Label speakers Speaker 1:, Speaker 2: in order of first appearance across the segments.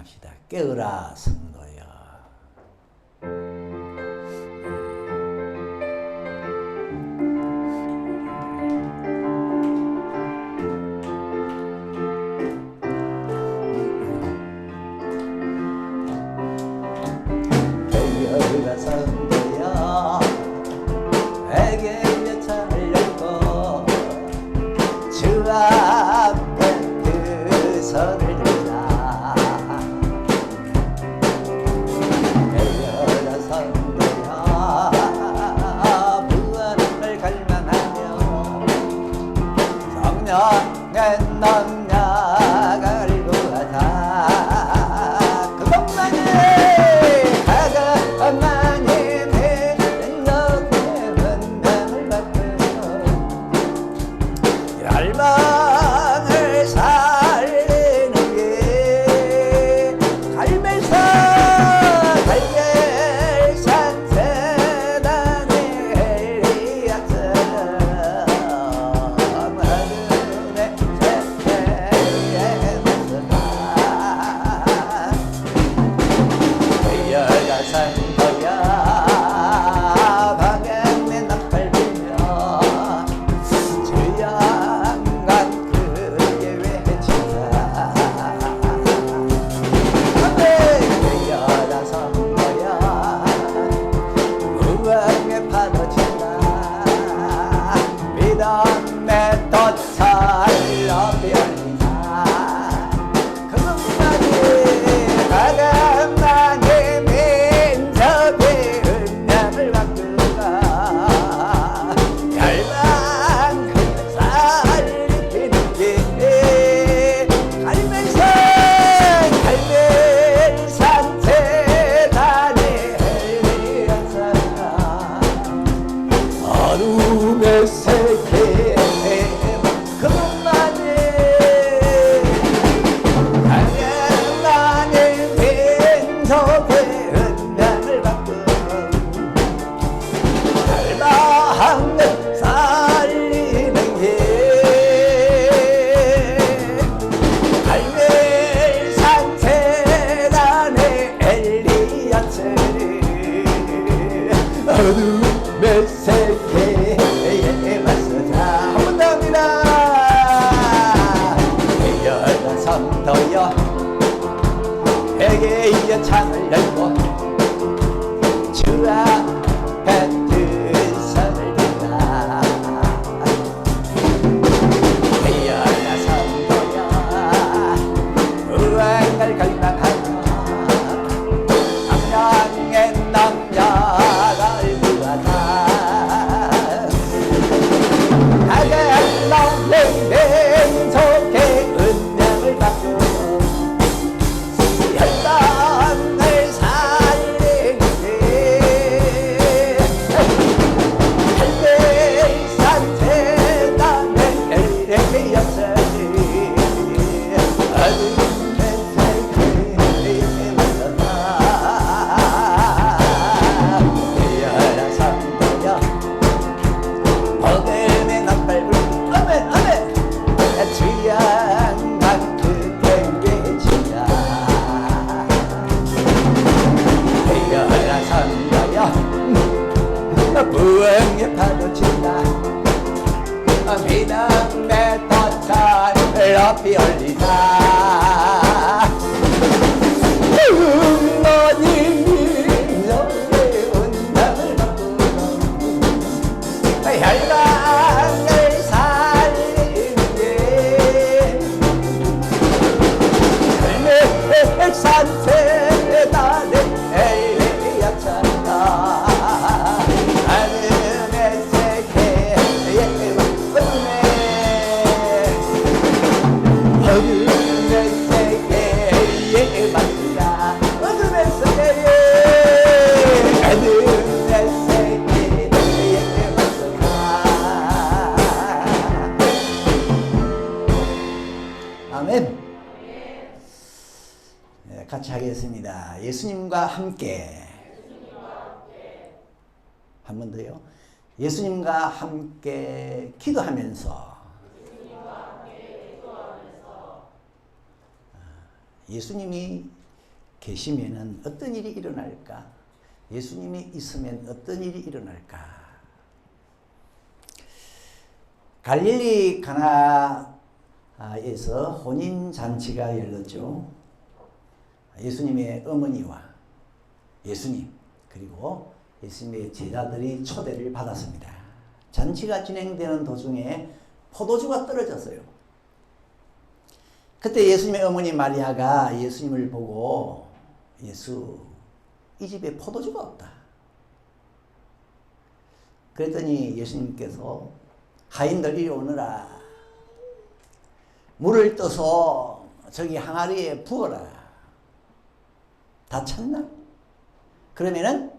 Speaker 1: 합시다. 깨어라 성도여. 깨어라 성도여. 에게 창을 열고 주 앞에 그 선을 들라. 깨어라 성도야. 부활을 갈망하며 성령의 능력을 구하자. 그것만이 하나님의 열망을 살리는 게 갈멜산 재단의 엘리야처럼 어둠의 세계에 맞서가. 깨어라 성도야. 방향의 나팔 불며 주여 믿음의 덫을 높이 올리자. 그것만이 하나님의 민족의 은혜를 바꾸가. 열방을 살리는 길 갈멜산 재단의 엘리야처럼 어둠의 세계에 그것만이 하나님의 민족의 은혜를 바꾸는 열방을 살리는 길 갈멜산 재단의 엘리야처럼 어둠의 세계에 맞서자. 한 번 더 합니다. 깨어라 성도여. 회개의 창을 열고 주 앞에 그 선을 들라. 깨어라 성도여. 구원을 갈망하며 성령의 능력을 구하자. 하나님의 민족의 은혜를 받고 열방을 살리는 길 갈멜산 재단의 엘리야처럼 어둠의 세계에 맞서자. 깨어라 성도여. 어둠의 나팔 불고 아멘 아멘 주양한 그게 외치자. 깨어라 성도여. 부흥의 파도 친다. 믿음의 덫을 높이 올리자. 너희 민족의 운명을 바꾸는 열방을 살리는 게 갈멜산 재단의 엘리야처럼 어둠의 세계에 맞서네. 어둠의 세계에 맞서자. 어둠의 세계에 어둠의 세계에 맞서자. 아멘. 네, 같이 하겠습니다. 예수님과 함께. 한 번 더요. 예수님과 함께 기도하면서 예수님이 계시면은 어떤 일이 일어날까? 예수님이 있으면 어떤 일이 일어날까? 갈릴리 가나에서 혼인잔치가 열렸죠. 예수님의 어머니와 예수님 그리고 예수님의 제자들이 초대를 받았습니다. 잔치가 진행되는 도중에 포도주가 떨어졌어요. 그때 예수님의 어머니 마리아가 예수님을 보고 예수, 이 집에 포도주가 없다. 그랬더니 예수님께서 하인들 이리 오너라. 물을 떠서 저기 항아리에 부어라. 다 찼나? 그러면은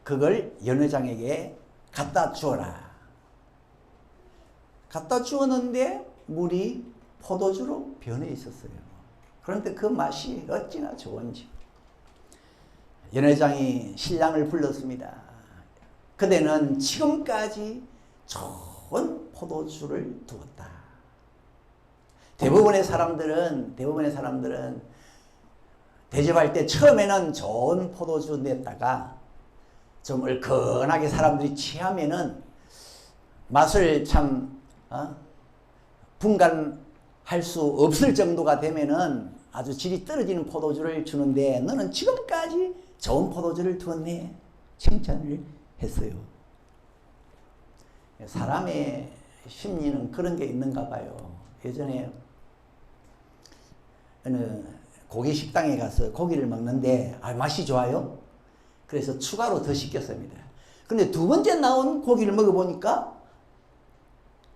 Speaker 1: 그걸 연회장에게 갖다 주어라. 갖다 주었는데 물이 포도주로 변해 있었어요. 그런데 그 맛이 어찌나 좋은지. 연회장이 신랑을 불렀습니다. 그대는 지금까지 좋은 포도주를 두었다. 대부분의 사람들은 대접할 때 처음에는 좋은 포도주 냈다가 좀 얼큰하게 사람들이 취하면은 맛을 참 분간할 수 없을 정도가 되면은 아주 질이 떨어지는 포도주를 주는데 너는 지금까지 좋은 포도주를 두었네. 칭찬을 했어요. 사람의 심리는 그런 게 있는가 봐요. 예전에 어느 고기 식당에 가서 고기를 먹는데 맛이 좋아요. 그래서 추가로 더 시켰습니다. 그런데 두 번째 나온 고기를 먹어보니까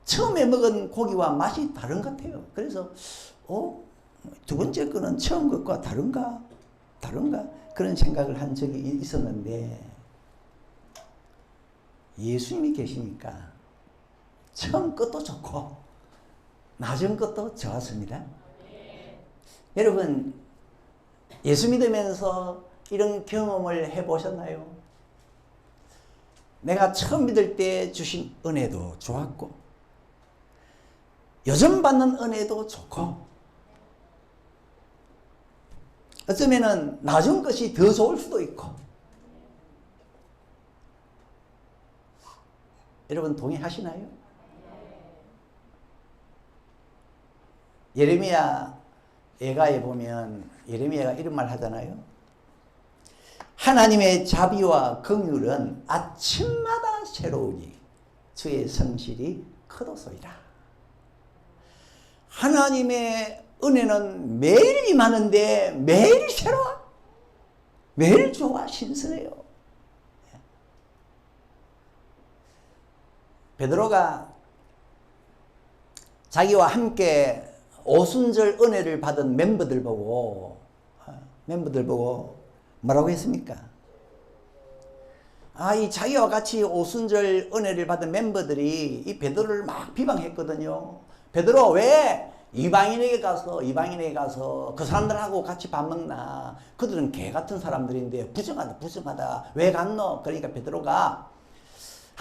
Speaker 1: 처음에 먹은 고기와 맛이 다른 것 같아요. 그래서 두 번째 거는 처음 것과 다른가? 그런 생각을 한 적이 있었는데 예수님이 계시니까 처음 것도 좋고 낮은 것도 좋았습니다. 여러분 예수 믿으면서 이런 경험을 해보셨나요? 내가 처음 믿을 때 주신 은혜도 좋았고 요즘 받는 은혜도 좋고 어쩌면은 낮은 것이 더 좋을 수도 있고 여러분 동의하시나요? 예레미야 예가에 보면 예레미야가 이런 말 하잖아요. 하나님의 자비와 긍휼은 아침마다 새로우니 주의 성실이 크도소이다. 하나님의 은혜는 매일 임하는데 매일 새로워. 매일 좋아 신선해요. 베드로가 자기와 함께 오순절 은혜를 받은 멤버들 보고 뭐라고 했습니까? 이 자기와 같이 오순절 은혜를 받은 멤버들이 이 베드로를 막 비방했거든요. 베드로 왜 이방인에게 가서 그 사람들하고 같이 밥 먹나? 그들은 개 같은 사람들인데 부정하다. 왜 갔노? 그러니까 베드로가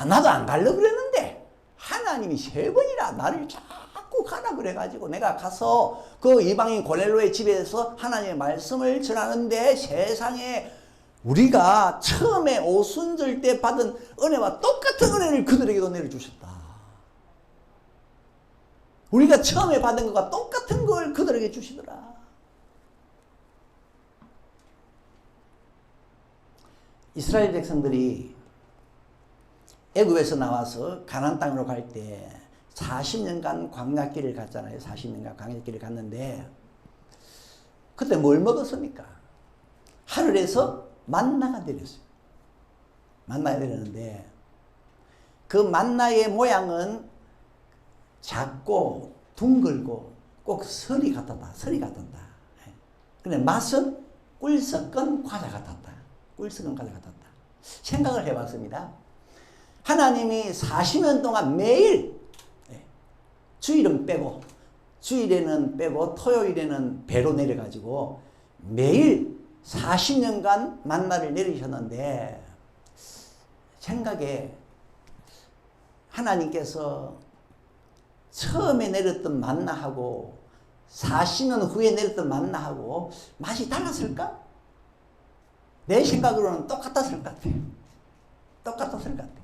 Speaker 1: 나도 안 가려고 그랬는데 하나님이 3번이나 나를 자꾸 가라 그래가지고 내가 가서 그 이방인 고넬로의 집에서 하나님의 말씀을 전하는데 세상에 우리가 처음에 오순절 때 받은 은혜와 똑같은 은혜를 그들에게도 내려주셨다. 우리가 처음에 받은 것과 똑같은 걸 그들에게 주시더라. 이스라엘 백성들이 애굽에서 나와서 가나안 땅으로 갈 때 40년간 광야길을 갔잖아요. 40년간 광야길을 갔는데 그때 뭘 먹었습니까? 하늘에서 만나가 내렸어요. 만나가 내렸는데 그 만나의 모양은 작고 둥글고 꼭 설이 같았다. 근데 맛은 꿀 섞은 과자 같았다. 생각을 해봤습니다. 하나님이 40년 동안 매일 주일은 빼고 주일에는 빼고 토요일에는 배로 내려가지고 매일 40년간 만나를 내리셨는데 생각에 하나님께서 처음에 내렸던 만나하고 40년 후에 내렸던 만나하고 맛이 달랐을까? 내 생각으로는 똑같았을 것 같아요. 똑같았을 것 같아요.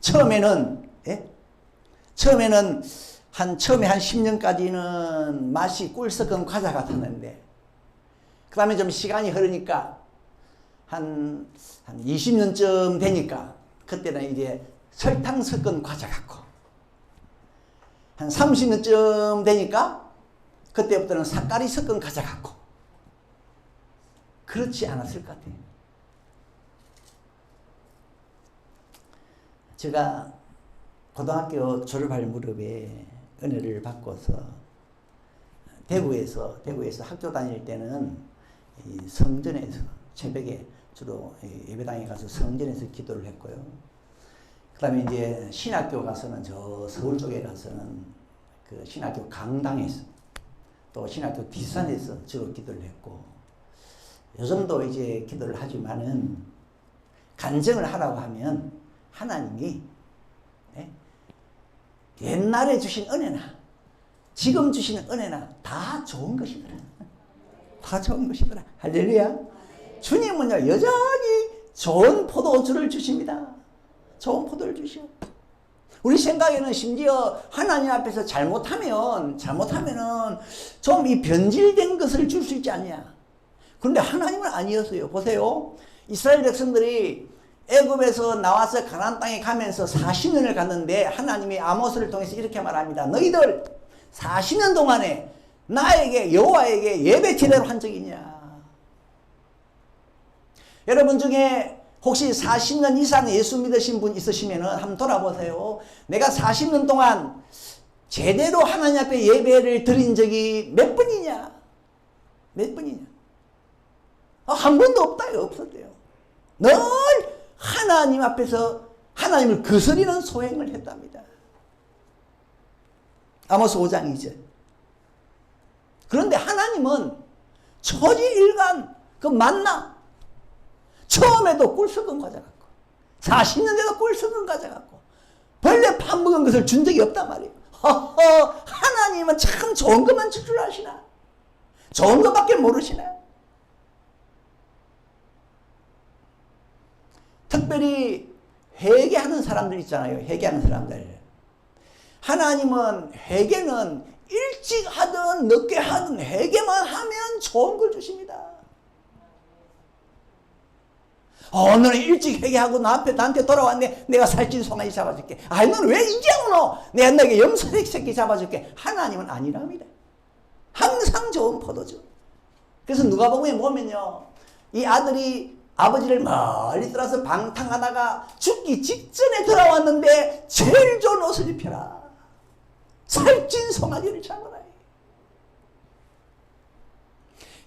Speaker 1: 처음에는 처음에 한 10년까지는 맛이 꿀 섞은 과자 같았는데, 그 다음에 좀 시간이 흐르니까 한 20년쯤 되니까 그때는 이제 설탕 섞은 과자 같고, 한 30년쯤 되니까 그때부터는 삭가리 섞은 과자 같고, 그렇지 않았을 것 같아요. 제가 고등학교 졸업할 무렵에 은혜를 받고서 대구에서 학교 다닐 때는 이 성전에서 새벽에 주로 예배당에 가서 성전에서 기도를 했고요. 그 다음에 이제 신학교 가서는 저 서울 쪽에 가서는 그 신학교 강당에서, 또 신학교 뒷산에서 주로 기도를 했고, 요즘도 이제 기도를 하지만은 간증을 하라고 하면 하나님이 옛날에 주신 은혜나 지금 주시는 은혜나 다 좋은 것이더라. 다 좋은 것이더라. 할렐루야. 주님은요 여전히 좋은 포도주를 주십니다. 좋은 포도를 주시오. 우리 생각에는 심지어 하나님 앞에서 잘못하면은 좀 이 변질된 것을 줄 수 있지 않냐. 그런데 하나님은 아니었어요. 보세요. 이스라엘 백성들이 애굽에서 나와서 가나안 땅에 가면서 40년을 갔는데 하나님이 아모스를 통해서 이렇게 말합니다. 너희들 40년 동안에 나에게, 여호와에게 예배 제대로 한 적이 있냐. 여러분 중에 혹시 40년 이상 예수 믿으신 분 있으시면 한번 돌아보세요. 내가 40년 동안 제대로 하나님 앞에 예배를 드린 적이 몇 번이냐? 몇 번이냐? 한 번도 없다요. 없었대요. 늘 하나님 앞에서 하나님을 거스리는 소행을 했답니다. 아모스 5장 2절. 그런데 하나님은 초지일간 그 만나, 처음에도 꿀 섞은 과자 같고 40년 돼도 꿀 섞은 과자 같고 벌레 파먹은 것을 준 적이 없단 말이에요. 하나님은 참 좋은 것만 줄 줄 아시나? 좋은 것밖에 모르시나? 특별히 회개하는 사람들 있잖아요. 회개하는 사람들. 하나님은 회개는 일찍 하든 늦게 하든 회개만 하면 좋은 걸 주십니다. 너는 일찍 회개하고 나한테 돌아왔네. 내가 살찐 송아지 잡아줄게. 너는 왜 이제 오노? 내가 너에게 염소색 새끼 잡아줄게. 하나님은 아니랍니다. 항상 좋은 포도주. 그래서 누가복음에 보면요, 이 아들이 아버지를 멀리 떠나서 방탕하다가 죽기 직전에 돌아왔는데 제일 좋은 옷을 입혀라. 살찐 송아지를 잡아라.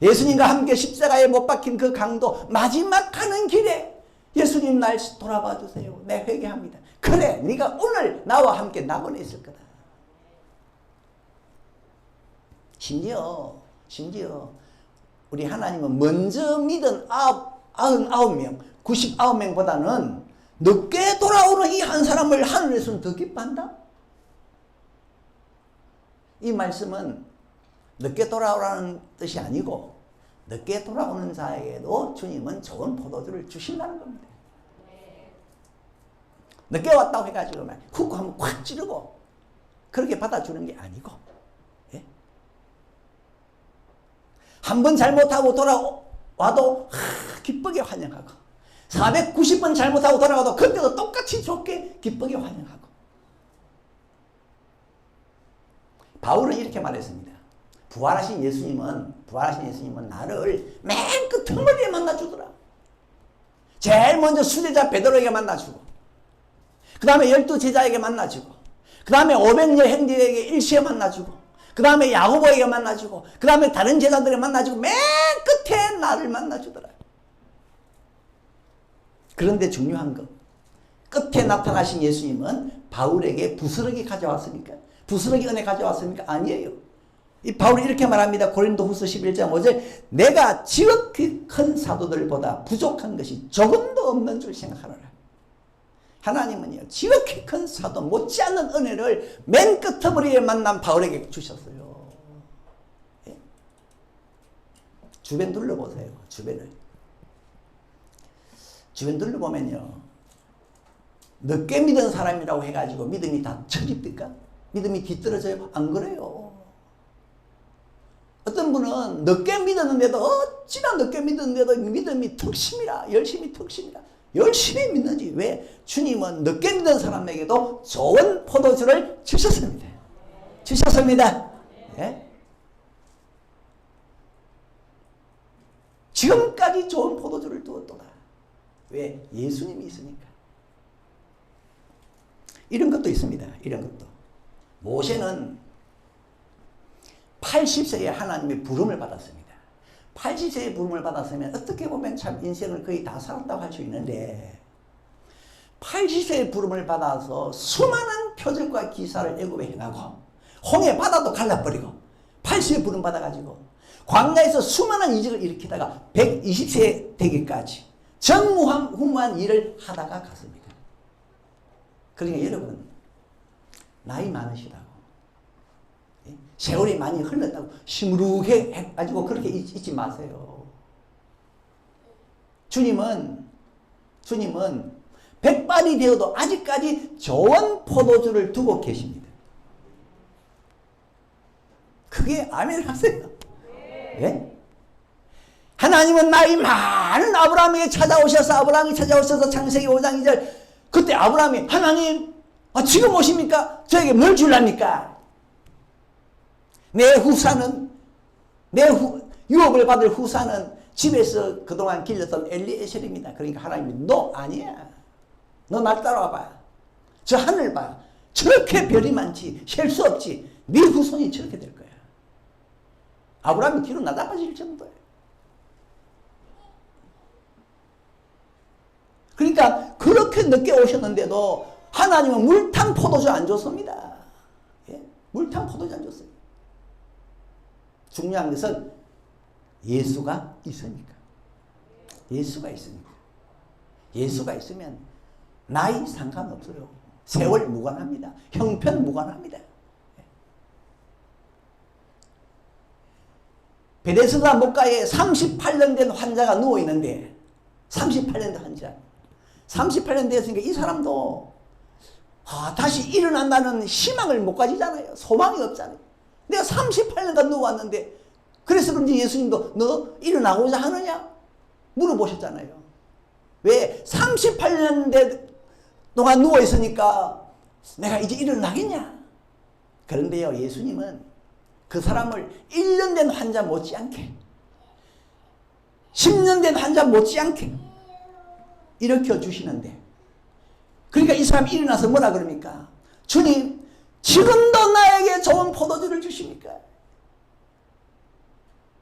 Speaker 1: 예수님과 함께 십자가에 못 박힌 그 강도 마지막 가는 길에 예수님 날 돌아봐 주세요. 내 회개합니다. 그래, 네가 오늘 나와 함께 낙원에 있을 거다. 심지어 우리 하나님은 먼저 믿은 99명, 99명보다는 늦게 돌아오는 이 한 사람을 하늘에서는 더 기뻐한다? 이 말씀은 늦게 돌아오라는 뜻이 아니고 늦게 돌아오는 자에게도 주님은 좋은 포도주를 주신다는 겁니다. 늦게 왔다고 해가지고 훅 하면 콱 찌르고 그렇게 받아주는 게 아니고, 예? 한 번 잘못하고 돌아와도 기쁘게 환영하고 490번 잘못하고 돌아와도 그때도 똑같이 좋게 기쁘게 환영하고. 바울은 이렇게 말했습니다. 부활하신 예수님은 나를 맨 끝머리에 만나주더라. 제일 먼저 수제자 베드로에게 만나주고, 그 다음에 12제자에게 만나주고, 그 다음에 500여 형제에게 일시에 만나주고, 그 다음에 야고보에게 만나주고, 그 다음에 다른 제자들에게 만나주고, 맨 끝에 나를 만나주더라. 그런데 중요한 거, 끝에 나타나신 예수님은 바울에게 부스러기 가져왔습니까? 부스러기 은혜 가져왔습니까? 아니에요. 이 바울이 이렇게 말합니다. 고린도후서 11장 5절. 내가 지극히 큰 사도들보다 부족한 것이 조금도 없는 줄 생각하노라. 하나님은요, 지극히 큰 사도 못지않는 은혜를 맨 끝머리에 만난 바울에게 주셨어요. 예? 주변 둘러보세요. 주변을. 주변 둘러보면요, 늦게 믿은 사람이라고 해가지고 믿음이 다 처집니까? 믿음이 뒤떨어져요? 안 그래요. 어떤 분은 늦게 믿었는데도, 어찌나 늦게 믿었는데도 믿음이 턱심이라, 열심히 턱심이라. 열심히 믿는지. 왜? 주님은 늦게 믿은 사람에게도 좋은 포도주를 주셨습니다. 주셨습니다. 예? 지금까지 좋은 포도주를 두었도다. 왜? 예수님이 있으니까. 이런 것도 있습니다. 이런 것도. 모세는 80세에 하나님의 부름을 받았습니다. 80세에 부름을 받았으면 어떻게 보면 참 인생을 거의 다 살았다고 할 수 있는데, 80세에 부름을 받아서 수많은 표적과 기사를 애굽에 행하고 홍해 바다도 갈라버리고 80세에 부름 받아가지고 광야에서 수많은 이적을 일으키다가 120세 되기까지 전무후무한 일을 하다가 갔습니다. 그러니까 여러분, 나이 많으시다고, 세월이 많이 흘렀다고 시무룩해 해가지고 그렇게 잊지 마세요. 주님은 백발이 되어도 아직까지 좋은 포도주를 두고 계십니다. 그게 아멘 하세요. 예? 하나님은 나이 많은 아브라함에게 찾아오셔서 창세기 5장 2절, 그때 아브라함이, 하나님, 지금 오십니까? 저에게 뭘 줄랍니까? 내 후사는, 유업을 받을 후사는 집에서 그동안 길렀던 엘리에셀입니다. 그러니까 하나님이, 너 아니야. 너 날 따라와봐. 저 하늘 봐. 저렇게 별이 많지. 셀 수 없지. 네 후손이 저렇게 될 거야. 아브라함이 뒤로 나다빠질 정도예요. 그러니까 그렇게 늦게 오셨는데도 하나님은 물탄 포도주 안 줬습니다. 예? 물탄 포도주 안 줬어요. 중요한 것은 예수가 있으니까. 예수가 있으니까. 예수가 있으면 나이 상관없어요. 세월 무관합니다. 형편 무관합니다. 베데스다 목가에 38년 된 환자가 누워있는데, 38년 된 환자. 38년 됐으니까 이 사람도 다시 일어난다는 희망을 못 가지잖아요. 소망이 없잖아요. 내가 38년간 누워왔는데, 그래서 그런지 예수님도 너 일어나고자 하느냐? 물어보셨잖아요. 왜? 38년 동안 누워있으니까 내가 이제 일어나겠냐? 그런데요, 예수님은 그 사람을 1년 된 환자 못지않게, 10년 된 환자 못지않게 일으켜 주시는데, 그러니까 이 사람이 일어나서 뭐라 그럽니까? 주님, 지금도 나에게 좋은 포도주를 주십니까?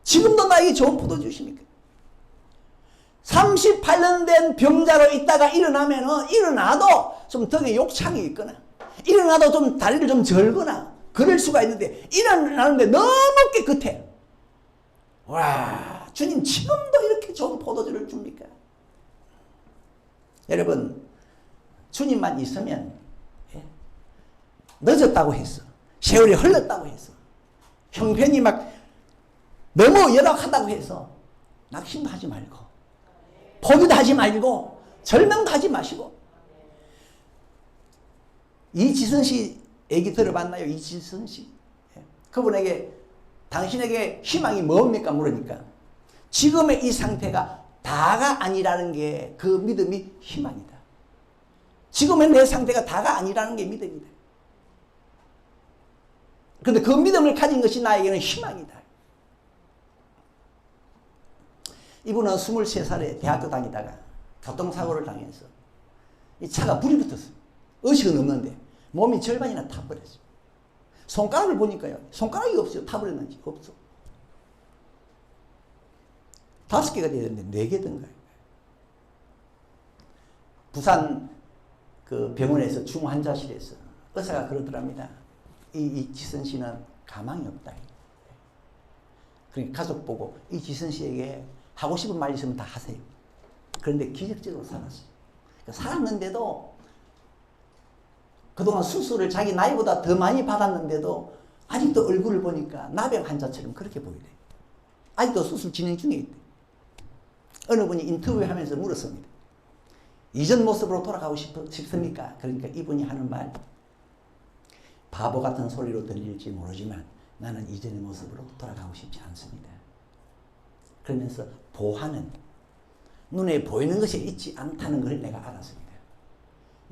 Speaker 1: 지금도 나에게 좋은 포도주 주십니까? 38년 된 병자로 있다가 일어나도 좀 등에 욕창이 있거나, 일어나도 좀 다리를 좀 절거나 그럴 수가 있는데, 일어나는데 너무 깨끗해. 와, 주님 지금도 이렇게 좋은 포도주를 줍니까? 여러분, 주님만 있으면, 늦었다고 했어. 세월이 흘렀다고 했어. 형편이 막 너무 열악하다고 해서 낙심하지 말고, 포기도 하지 말고, 절망도 하지 마시고. 이지선 씨 얘기 들어봤나요? 이지선 씨. 그분에게, 당신에게 희망이 뭡니까? 물으니까 지금의 이 상태가 다가 아니라는 게 그 믿음이 희망이다. 지금의 내 상태가 다가 아니라는 게 믿음이다. 그런데 그 믿음을 가진 것이 나에게는 희망이다. 이분은 23살에 대학교 다니다가 교통사고를 당해서 이 차가 불이 붙었어요. 의식은 없는데 몸이 절반이나 타버렸어요. 손가락을 보니까요, 손가락이 없어요. 타버렸는지 없어. 5개가 돼야 되는데 4개 된 거예요. 부산 그 병원에서 중환자실에서 의사가 그러더랍니다. 이지선 씨는 가망이 없다. 그러니까 가족 보고 이지선 씨에게 하고 싶은 말 있으면 다 하세요. 그런데 기적적으로 살았어요. 살았는데도 그동안 수술을 자기 나이보다 더 많이 받았는데도 아직도 얼굴을 보니까 나병 환자처럼 그렇게 보이네. 아직도 수술 진행 중에 있대. 어느 분이 인터뷰하면서 물었습니다. 이전 모습으로 돌아가고 싶습니까? 그러니까 이분이 하는 말, 바보 같은 소리로 들릴지 모르지만 나는 이전의 모습으로 돌아가고 싶지 않습니다. 그러면서 보화는 눈에 보이는 것이 있지 않다는 걸 내가 알았습니다.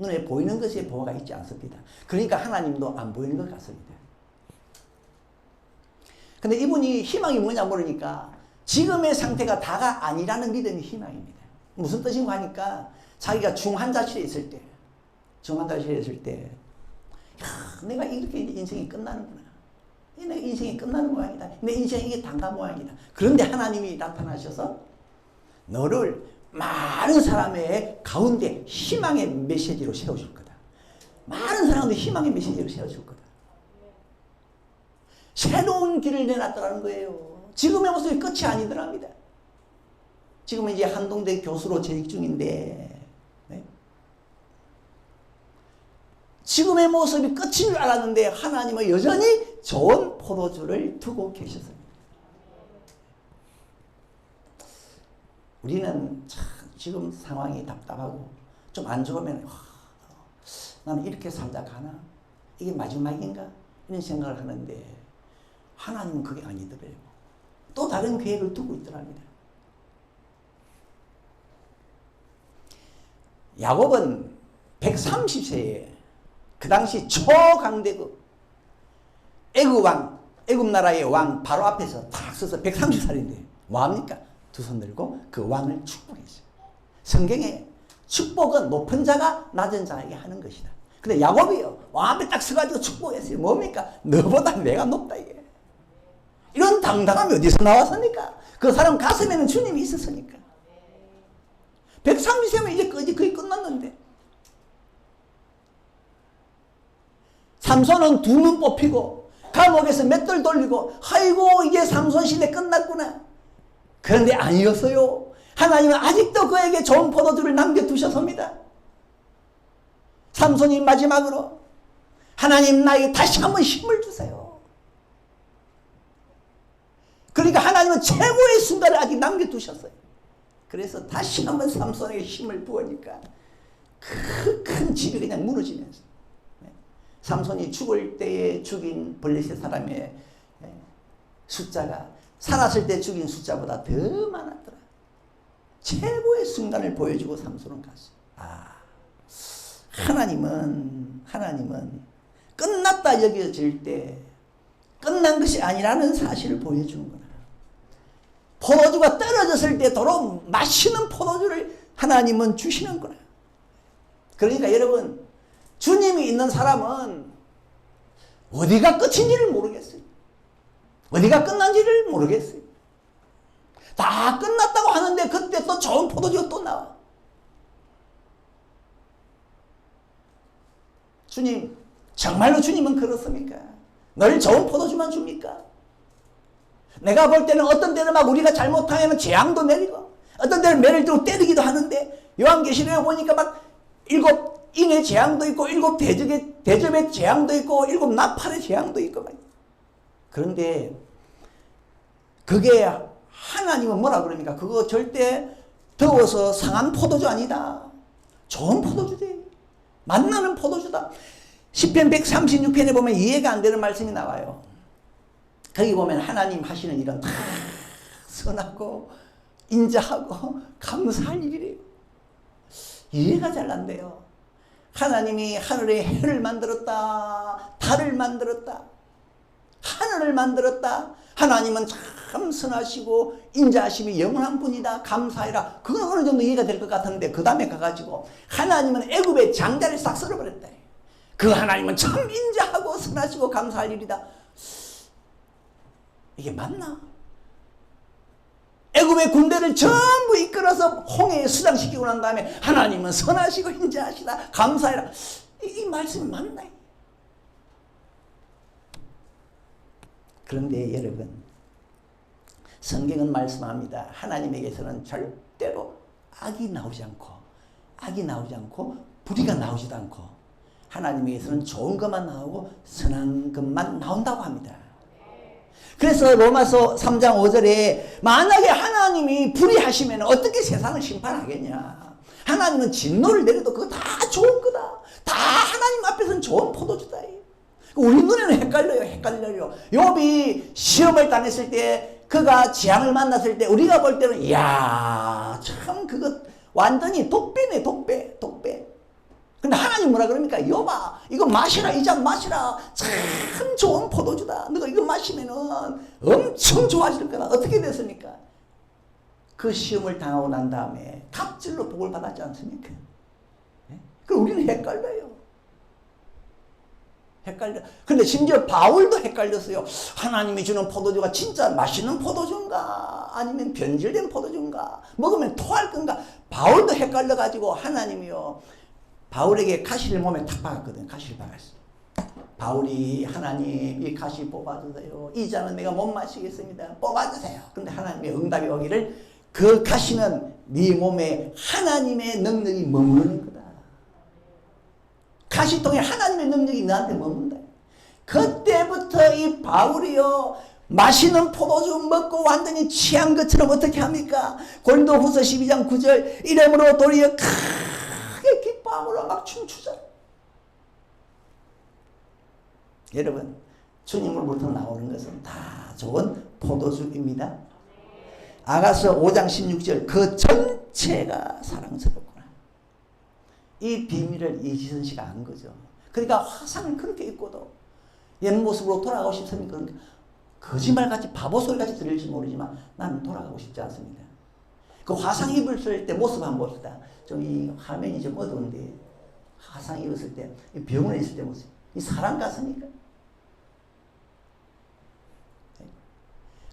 Speaker 1: 눈에 보이는 것에 보화가 있지 않습니다. 그러니까 하나님도 안 보이는 것 같습니다. 근데 이분이 희망이 뭐냐 물으니까 지금의 상태가 다가 아니라는 믿음이 희망입니다. 무슨 뜻인가 하니까 자기가 중환자실에 있을 때, 야, 내가 이렇게 인생이 끝나는구나. 내 인생이 끝나는 모양이다. 내 인생이 이게 단가 모양이다. 그런데 하나님이 나타나셔서 너를 많은 사람의 가운데 희망의 메시지로 세워줄 거다. 많은 사람들 희망의 메시지로 세워줄 거다. 새로운 길을 내놨더라는 거예요. 지금의 모습이 끝이 아니더랍니다. 지금은 이제 한동대 교수로 재직 중인데, 네? 지금의 모습이 끝인 줄 알았는데 하나님은 여전히 좋은 포도주를 두고 계셨습니다. 우리는 참 지금 상황이 답답하고 좀 안 좋으면 나는 이렇게 살다 가나? 이게 마지막인가? 이런 생각을 하는데 하나님은 그게 아니더래요. 또 다른 계획을 두고 있더랍니다. 야곱은 130세에 그 당시 초강대국 애굽 나라의 왕 바로 앞에서 탁 서서 130살인데 뭐합니까? 두 손 들고 그 왕을 축복했어요. 성경에 축복은 높은 자가 낮은 자에게 하는 것이다. 근데 야곱이요 왕 앞에 딱 서가지고 축복했어요. 뭡니까? 너보다 내가 높다 이게. 이런 당당함이 어디서 나왔습니까? 그 사람 가슴에는 주님이 있었으니까. 130세면 이제 거의 끝났는데 삼손은 두 눈 뽑히고 감옥에서 맷돌 돌리고 아이고 이제 삼손 시대 끝났구나. 그런데 아니었어요. 하나님은 아직도 그에게 좋은 포도주를 남겨두셨습니다. 삼손이 마지막으로 하나님 나에게 다시 한번 힘을 주세요. 그러니까 하나님은 최고의 순간을 아직 남겨두셨어요. 그래서 다시 한번 삼손에게 힘을 부으니까 그 큰 집이 그냥 무너지면서 삼손이 죽을 때에 죽인 블레셋 사람의 숫자가 살았을 때 죽인 숫자보다 더 많았더라. 최고의 순간을 보여주고 삼손은 갔어요. 하나님은 끝났다 여겨질 때 끝난 것이 아니라는 사실을 보여주는구나. 포도주가 떨어졌을 때 도로 맛있는 포도주를 하나님은 주시는구나. 그러니까 여러분 주님이 있는 사람은 어디가 끝인지를 모르겠어요. 어디가 끝난지를 모르겠어요. 다 끝났다고 하는데 그때 또 좋은 포도주가 또 나와. 주님, 정말로 주님은 그렇습니까? 늘 좋은 포도주만 줍니까? 내가 볼 때는 어떤 때는 막 우리가 잘못하면 재앙도 내리고 어떤 때는 매를 들고 때리기도 하는데 요한계시록에 보니까 막 7인의 재앙도 있고 7대접의 재앙도 있고 7나팔의 재앙도 있고 막. 그런데 그게 하나님은 뭐라 그럽니까? 그거 절대 더워서 상한 포도주 아니다. 좋은 포도주지. 만나는 포도주다. 시편 136편에 보면 이해가 안 되는 말씀이 나와요. 거기 보면 하나님 하시는 일은 다 선하고 인자하고 감사할 일이래요. 이해가 잘 안 돼요. 하나님이 하늘에 해를 만들었다. 달을 만들었다. 하늘을 만들었다. 하나님은 참 선하시고 인자하심이 영원한 분이다. 감사해라. 그건 어느 정도 이해가 될 것 같은데 그 다음에 가가지고 하나님은 애굽의 장자를 싹 썰어버렸다. 그 하나님은 참 인자하고 선하시고 감사할 일이다. 이게 맞나? 애굽의 군대를 전부 이끌어서 홍해에 수장시키고 난 다음에 하나님은 선하시고 인자하시다. 감사해라. 이 말씀이 맞나? 그런데 여러분 성경은 말씀합니다. 하나님에게서는 절대로 악이 나오지 않고 불의가 나오지도 않고 하나님에게서는 좋은 것만 나오고 선한 것만 나온다고 합니다. 그래서 로마서 3장 5절에 만약에 하나님이 불의하시면 어떻게 세상을 심판하겠냐. 하나님은 진노를 내려도 그거 다 좋은 거다. 다 하나님 앞에서는 좋은 포도주다. 우리 눈에는 헷갈려요. 욥이 시험을 당했을 때, 그가 재앙을 만났을 때 우리가 볼 때는 이야 참 그거 완전히 독배네, 독배. 근데 하나님 뭐라 그럽니까? 욥아 이거 마시라, 이 잔 마시라. 참 좋은 포도주다. 너가 이거 마시면은 엄청 좋아질 거다. 어떻게 됐습니까? 그 시험을 당하고 난 다음에 갑질로 복을 받았지 않습니까? 그럼 우리는 헷갈려요. 근데 심지어 바울도 헷갈렸어요. 하나님이 주는 포도주가 진짜 맛있는 포도주인가? 아니면 변질된 포도주인가? 먹으면 토할 건가? 바울도 헷갈려가지고 하나님이요. 바울에게 가시를 몸에 탁 박았거든. 가시를 박았어요. 바울이 하나님 이 가시 뽑아주세요. 이 잔은 내가 못 마시겠습니다. 뽑아주세요. 근데 하나님의 응답이 오기를 그 가시는 네 몸에 하나님의 능력이 머무르는 거다. 가시통에 하나님의 능력이 너한테 머문다. 그때부터 이 바울이요 마시는 포도주 먹고 완전히 취한 것처럼 어떻게 합니까? 고린도후서 12장 9절 이름으로 도리어 크게 기뻐함으로 막 춤추자. 여러분 주님으로부터 나오는 것은 다 좋은 포도주입니다. 아가서 5장 16절 그 전체가 사랑스럽구나. 이 비밀을 이지선 씨가 안 거죠. 그러니까 화상을 그렇게 입고도 옛 모습으로 돌아가고 싶습니까? 거짓말같이 바보소리같이 들릴지 모르지만 나는 돌아가고 싶지 않습니다. 그 화상 입었을 때 모습 한번 봅시다. 좀 이 화면이 좀 어두운데 화상 입었을 때 병원에 있을 때 모습 이 사람 같습니까?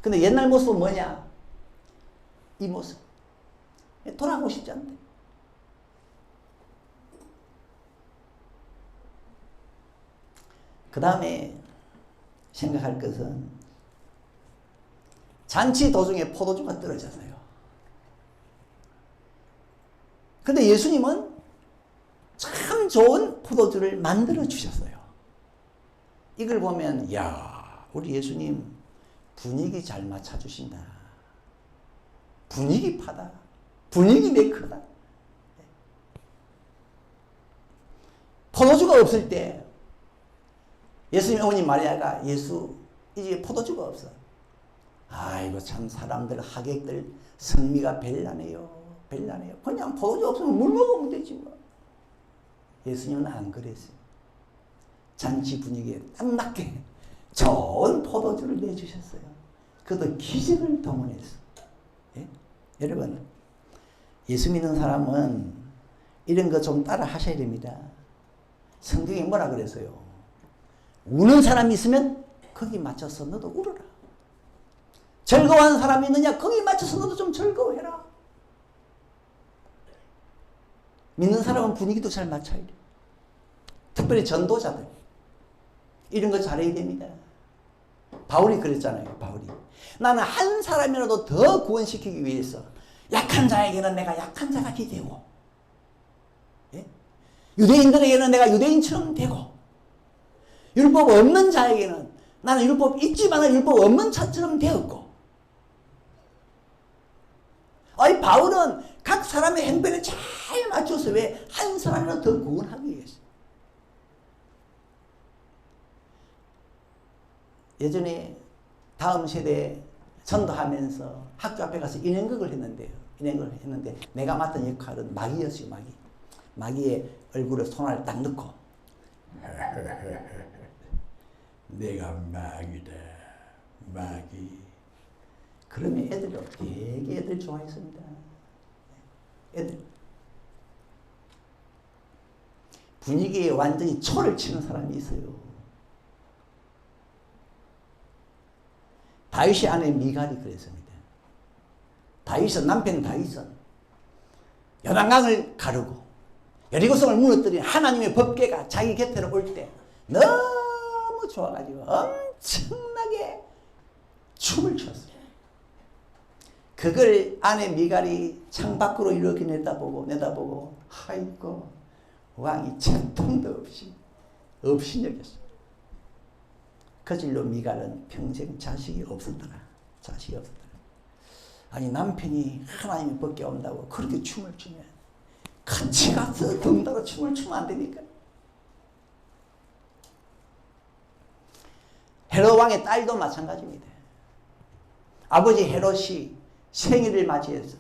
Speaker 1: 근데 옛날 모습은 뭐냐? 이 모습 돌아가고 싶지 않대. 그 다음에 생각할 것은 잔치 도중에 포도주가 떨어졌어요. 근데 예수님은 참 좋은 포도주를 만들어 주셨어요. 이걸 보면 야 우리 예수님 분위기 잘 맞춰주신다. 분위기 파다. 분위기 메이커다. 포도주가 없을 때 예수님 어머니 마리아가 예수 이제 포도주가 없어. 아이고 참 사람들 하객들 성미가 별나네요. 그냥 포도주 없으면 물 먹으면 되지 뭐. 예수님은 안 그랬어요. 잔치 분위기에 딱 맞게 좋은 포도주를 내주셨어요. 그것도 기적을 동원해서. 예? 여러분 예수 믿는 사람은 이런 거 좀 따라 하셔야 됩니다. 성경에 뭐라 그랬어요? 우는 사람이 있으면 거기 맞춰서 너도 울어라. 즐거워하는 사람이 있느냐? 거기 맞춰서 너도 좀 즐거워해라. 믿는 사람은 분위기도 잘 맞춰야 돼. 특별히 전도자들 이런 거 잘해야 됩니다. 바울이 그랬잖아요. 바울이 나는 한 사람이라도 더 구원시키기 위해서 약한 자에게는 내가 약한 자같이 되고 예? 유대인들에게는 내가 유대인처럼 되고 율법 없는 자에게는 나는 율법 있지만 율법 없는 자처럼 되었고 아니 바울은 각 사람의 행동을 잘 맞춰서 왜 한 사람이라도 더 구원하기 위해서 예전에 다음 세대 전도하면서 학교 앞에 가서 인행극을 했는데 내가 맡은 역할은 마귀였어요. 마귀의 얼굴에 손을 딱 넣고 내가 마귀다. 마귀. 그러면 되게 애들 좋아했습니다. 애들. 분위기에 완전히 초를 치는 사람이 있어요. 다윗의 아내 미갈이 그랬습니다. 남편 다윗은 요단강을 가르고 여리고성을 무너뜨린 하나님의 법궤가 자기 곁으로 올 때 너무 좋아가지고 엄청나게 춤을 췄어요. 그걸 아내 미갈이 창밖으로 이렇게 내다보고 아이고 왕이 전통도 없이 업신여겼어. 그 질로 미갈은 평생 자식이 없었더라. 자식이 없었더라. 아니 남편이 하나님이 벗게 온다고 그렇게 춤을 추면 같이 가서 덩달아 춤을 추면 안 되니까. 헤롯 왕의 딸도 마찬가지입니다. 아버지 헤롯이 생일을 맞이해서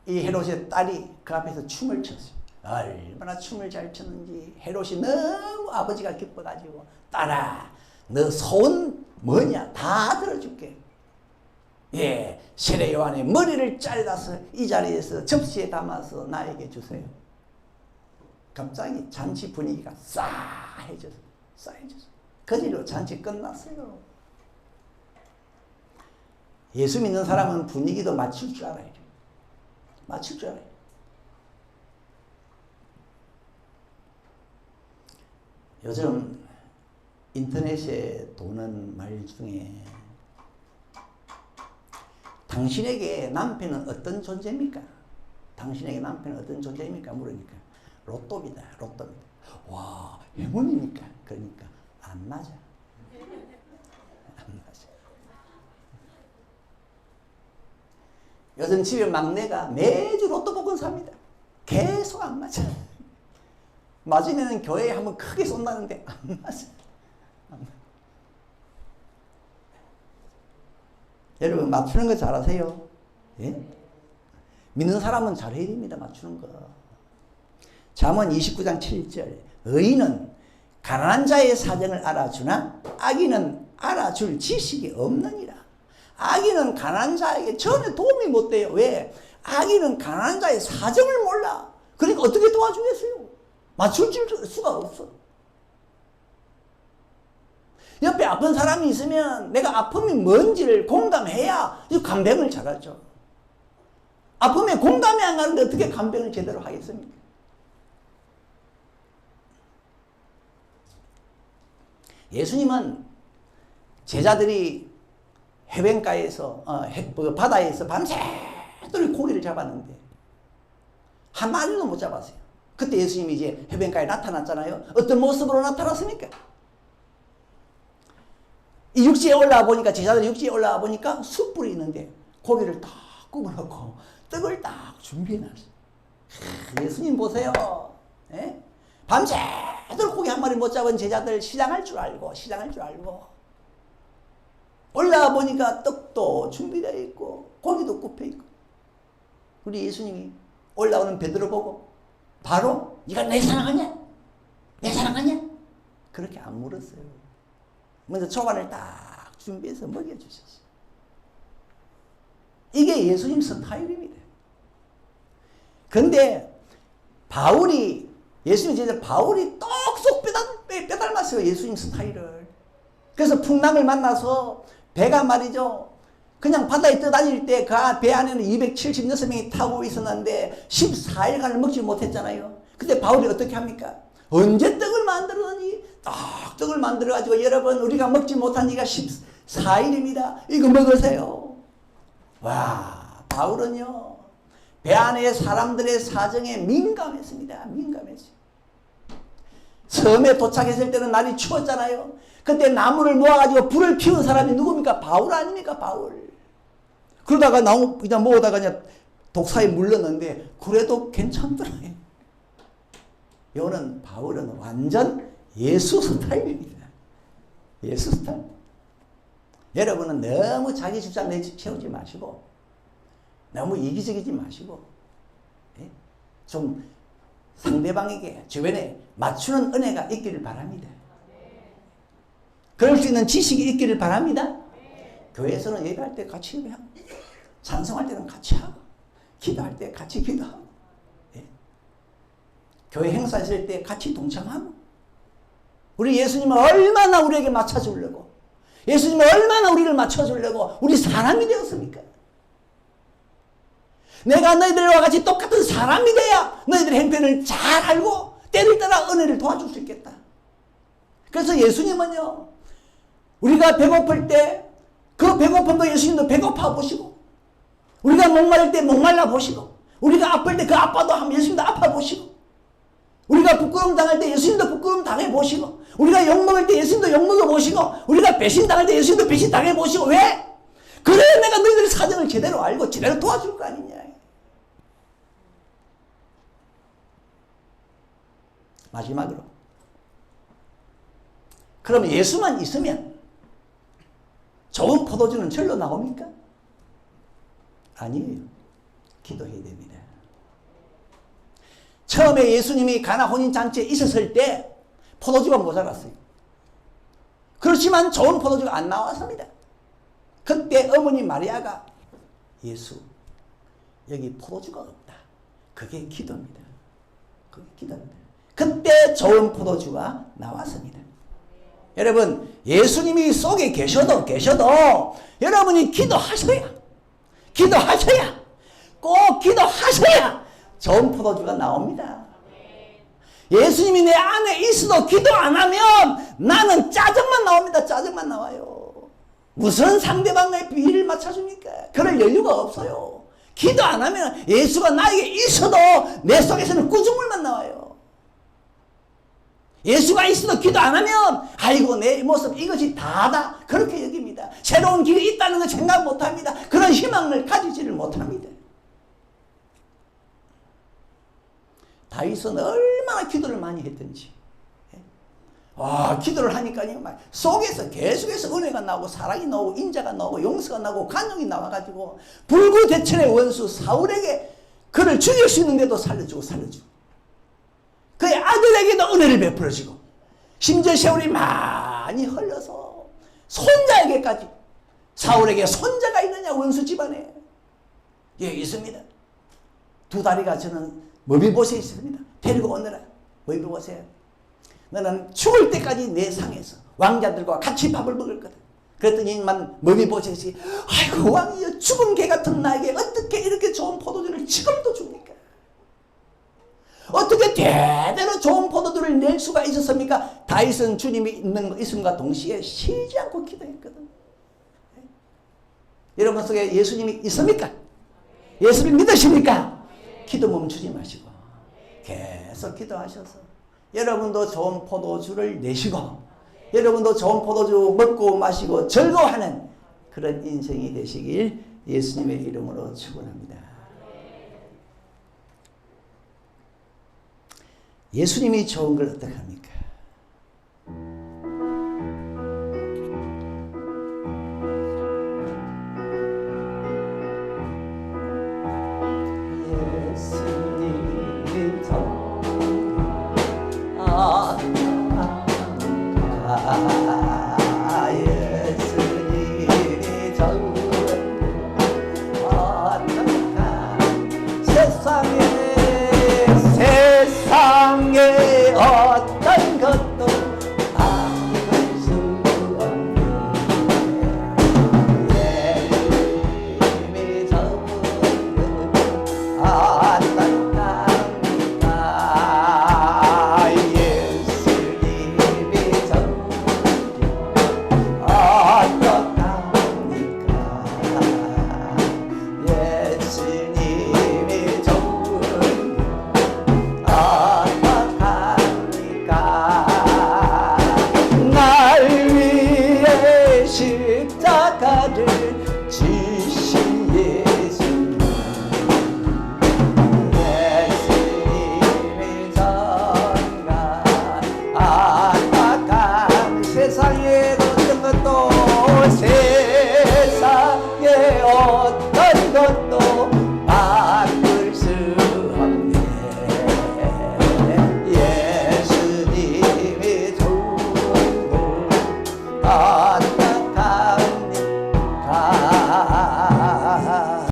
Speaker 1: 이 헤롯의 딸이 그 앞에서 춤을 췄어요. 얼마나 춤을 잘 췄는지 헤롯이 너무 아버지가 기뻐가지고 딸아 너 소원 뭐냐 다 들어줄게. 예, 세례 요한의 머리를 잘라서 이 자리에서 접시에 담아서 나에게 주세요. 갑자기 잔치 분위기가 싸해졌어. 그 뒤로 잔치 끝났어요. 예수 믿는 사람은 분위기도 맞출 줄 알아요. 맞출 줄 알아요. 요즘 인터넷에 도는 말 중에 당신에게 남편은 어떤 존재입니까? 당신에게 남편은 어떤 존재입니까? 물으니까 로또입니다. 로또입니다. 와, 행운입니까? 그러니까 안 맞아. 안 맞아. 요즘 집에 막내가 매주 로또 복권 삽니다. 계속 안 맞아. 맞으면 교회에 한번 크게 쏜다는데 안 맞아. 여러분 맞추는 거 잘하세요? 예? 믿는 사람은 잘해야 됩니다. 맞추는 거. 잠언 29장 7절 의인은 가난한 자의 사정을 알아주나 악인은 알아줄 지식이 없느니라. 악인은 가난한 자에게 전혀 도움이 못 돼요. 왜? 악인은 가난한 자의 사정을 몰라. 그러니까 어떻게 도와주겠어요? 맞출 수가 없어. 옆에 아픈 사람이 있으면 내가 아픔이 뭔지를 공감해야 간병을 잘하죠. 아픔에 공감이 안 가는데 어떻게 간병을 제대로 하겠습니까? 예수님은 제자들이 해변가에서 바다에서 밤새도록 고기를 잡았는데 한 마리도 못 잡았어요. 그때 예수님이 이제 해변가에 나타났잖아요. 어떤 모습으로 나타났습니까? 이 육지에 올라와 보니까 제자들이 육지에 올라와 보니까 숯불이 있는데 고기를 딱 구워놓고 떡을 딱 준비해놨어요. 예수님 보세요. 예? 밤새도록 고기 한 마리 못 잡은 제자들 시장할 줄 알고 올라와 보니까 떡도 준비되어 있고 고기도 굽혀 있고 우리 예수님이 올라오는 베드로 보고 바로 네가 내 사랑하냐? 내 사랑하냐? 그렇게 안 물었어요. 먼저 초반을 딱 준비해서 먹여주셨어요. 이게 예수님 스타일입니다. 그런데 예수님 제자 바울이 똑똑 빼닮았어요. 예수님 스타일을. 그래서 풍랑을 만나서 배가 말이죠. 그냥 바다에 떠다닐 때 그 배 안에는 276명이 타고 있었는데 14일간을 먹지 못했잖아요. 근데 바울이 어떻게 합니까? 언제 떡을 만들었니? 딱 떡을 만들어가지고 여러분 우리가 먹지 못한 지가 14일입니다. 이거 먹으세요. 와, 바울은요. 배 안에 사람들의 사정에 민감했습니다. 민감했어요. 섬에 도착했을 때는 날이 추웠잖아요. 그때 나무를 모아가지고 불을 피운 사람이 누굽니까? 바울 아닙니까? 바울. 그러다가 나무 그냥 모으다가 그냥 독사에 물렀는데 그래도 괜찮더라고요. 요는 바울은 완전 예수 스타일입니다. 예수 스타일. 여러분은 너무 자기 주장 내세우지 마시고 너무 이기적이지 마시고 좀 상대방에게 주변에 맞추는 은혜가 있기를 바랍니다. 그럴 수 있는 지식이 있기를 바랍니다. 교회에서는 예배할 때 같이 예배하고 찬송할 때는 같이 하고 기도할 때 같이 기도하고 교회 행사 있을 때 같이 동참하고 우리 예수님은 얼마나 우리에게 맞춰주려고 예수님은 얼마나 우리를 맞춰주려고 우리 사람이 되었습니까? 내가 너희들과 같이 똑같은 사람이 돼야 너희들의 행편을 잘 알고 때를 따라 은혜를 도와줄 수 있겠다. 그래서 예수님은요 우리가 배고플 때 그 배고픔도 예수님도 배고파 보시고 우리가 목마를 때 목말라 보시고 우리가 아플 때 그 아파도 한번 예수님도 아파 보시고 우리가 부끄러움 당할 때 예수님도 부끄러움 당해 보시고, 우리가 욕먹을 때 예수님도 욕먹어 보시고, 우리가 배신 당할 때 예수님도 배신 당해 보시고. 왜? 그래 내가 너희들의 사정을 제대로 알고 제대로 도와줄 거 아니냐. 마지막으로, 그럼 예수만 있으면 좋은 포도주는 절로 나옵니까? 아니에요. 기도해야 됩니다. 처음에 예수님이 가나 혼인잔치에 있었을 때 포도주가 모자랐어요. 그렇지만 좋은 포도주가 안 나왔습니다. 그때 어머니 마리아가 예수, 여기 포도주가 없다. 그게 기도입니다. 그게 기도입니다. 그때 좋은 포도주가 나왔습니다. 여러분, 예수님이 속에 계셔도 여러분이 기도하셔야 꼭 기도하셔야 좋은 포도주가 나옵니다. 예수님이 내 안에 있어도 기도 안 하면 나는 짜증만 나옵니다. 짜증만 나와요. 무슨 상대방의 비위를 맞춰줍니까? 그럴 여유가 없어요. 기도 안 하면 예수가 나에게 있어도 내 속에서는 꾸중물만 나와요. 예수가 있어도 기도 안 하면 아이고 내 모습 이것이 다다 그렇게 여깁니다. 새로운 길이 있다는 걸 생각 못합니다. 그런 희망을 가지지를 못합니다. 다윗은 얼마나 기도를 많이 했던지, 기도를 하니까요 속에서 계속해서 은혜가 나오고 사랑이 나오고 인자가 나오고 용서가 나오고 간용이 나와가지고 불구대천의 원수 사울에게 그를 죽일 수 있는데도 살려주고 그의 아들에게도 은혜를 베풀어주고, 심지어 세월이 많이 흘러서 손자에게까지, 사울에게 손자가 있느냐 원수 집안에. 예, 있습니다. 두 다리가 저는 머비봇에 있습니다. 데리고 오느라. 머비봇에 너는 죽을 때까지 내 상에서 왕자들과 같이 밥을 먹을 거다. 그랬더니만 머비봇이 아이고 왕이여, 죽은 개 같은 나에게 어떻게 이렇게 좋은 포도주를 지금도 줍니까? 어떻게 대대로 좋은 포도주를 낼 수가 있었습니까? 다윗은 주님이 있음과 동시에 쉬지 않고 기도했거든. 여러분 속에 예수님이 있습니까? 예수를 믿으십니까? 기도 멈추지 마시고 계속 기도하셔서 여러분도 좋은 포도주를 내시고, 여러분도 좋은 포도주 먹고 마시고 즐거워하는 그런 인생이 되시길 예수님의 이름으로 축원합니다. 예수님이 좋은 걸 어떻게 합니까?